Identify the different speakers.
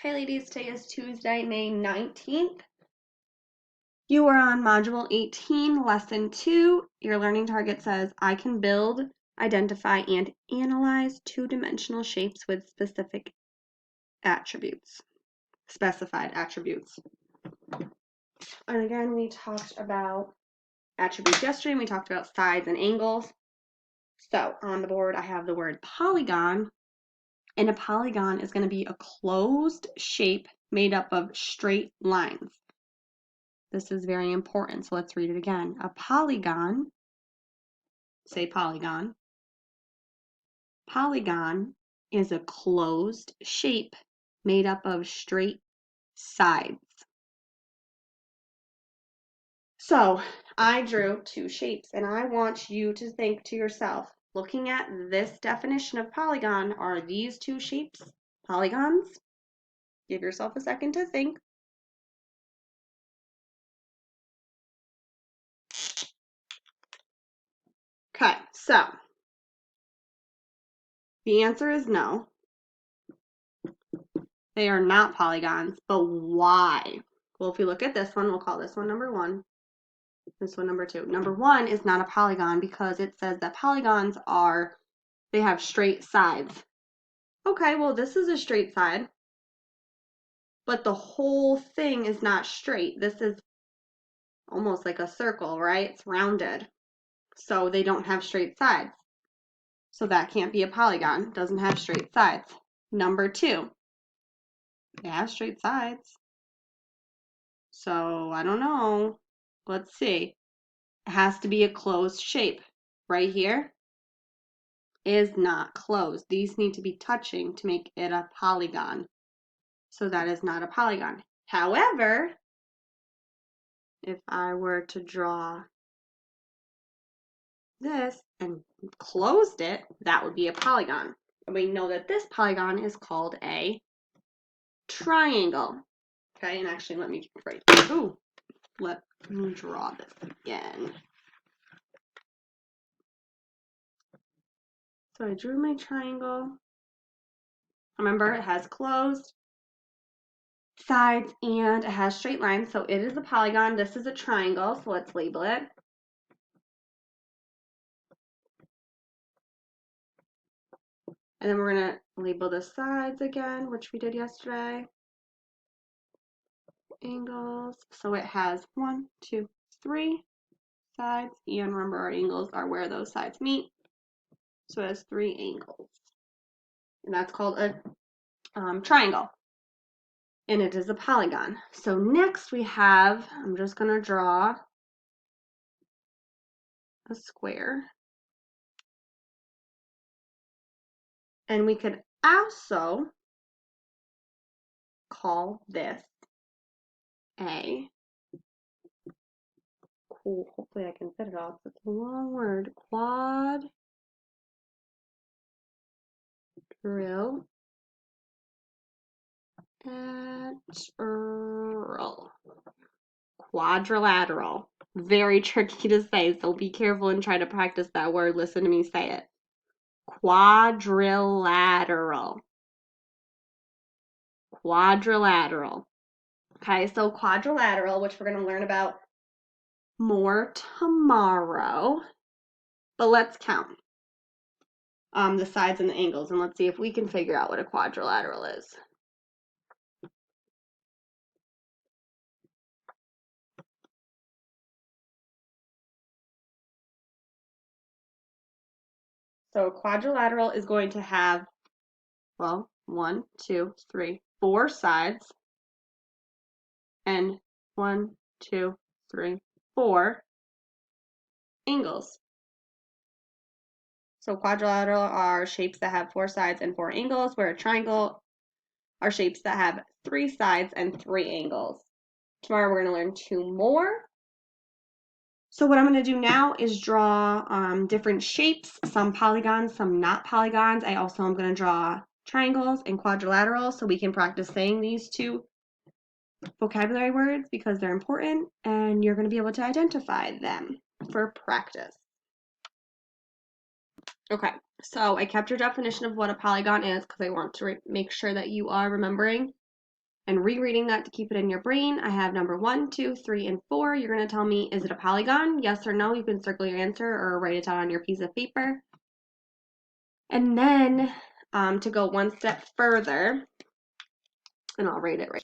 Speaker 1: Okay, ladies, today is Tuesday, May 19th. You are on Module 18, Lesson 2. Your learning target says, I can build, identify, and analyze two-dimensional shapes with specified attributes. And again, we talked about attributes yesterday, and we talked about sides and angles. So on the board, I have the word polygon, and a polygon is going to be a closed shape made up of straight lines. This is very important, so let's read it again. A polygon, say polygon. Polygon is a closed shape made up of straight sides. So I drew two shapes, and I want you to think to yourself, looking at this definition of polygon, are these two shapes polygons? Give yourself a second to think. Okay, so the answer is no. They are not polygons, but why? Well, if we look at this one, we'll call this one number 1, this one number 2. Number 1 is not a polygon because it says that polygons they have straight sides. Okay, well, this is a straight side, but the whole thing is not straight. This is almost like a circle, right? It's rounded. So they don't have straight sides. So that can't be a polygon. It doesn't have straight sides. Number 2, it has straight sides. So I don't know. Let's see. It has to be a closed shape. Right here is not closed. These need to be touching to make it a polygon. So that is not a polygon. However, if I were to draw this and closed it, that would be a polygon. And we know that this polygon is called a triangle. Okay, and actually let me draw this again. So I drew my triangle. Remember, it has closed sides and it has straight lines, so it is a polygon. This is a triangle, so let's label it. And then we're going to label the sides again, which we did yesterday. Angles. So it has 1, 2, 3 sides, and remember our angles are where those sides meet. So it has 3 angles. And that's called a triangle. And it is a polygon. So next we have, I'm just going to draw a square. And we could also call this a, cool, hopefully I can fit it all, it's a long word, quadrilateral. Quadrilateral. Very tricky to say, so be careful and try to practice that word. Listen to me say it. Quadrilateral. Quadrilateral. Okay, so quadrilateral, which we're going to learn about more tomorrow. But let's count the sides and the angles, and let's see if we can figure out what a quadrilateral is. So a quadrilateral is going to have, well, 1, 2, 3, 4 sides, and 1, 2, 3, 4 angles. So quadrilateral are shapes that have 4 sides and 4 angles, where a triangle are shapes that have 3 sides and 3 angles. Tomorrow we're going to learn 2 more. So what I'm going to do now is draw different shapes, some polygons, some not polygons. I also am going to draw triangles and quadrilaterals so we can practice saying these 2 vocabulary words because they're important and you're going to be able to identify them for practice. Okay, so I kept your definition of what a polygon is because I want to make sure that you are remembering and rereading that to keep it in your brain, I have number 1, 2, 3, and 4. You're going to tell me, is it a polygon? Yes or no. You can circle your answer or write it down on your piece of paper. And then to go one step further, and I'll write it right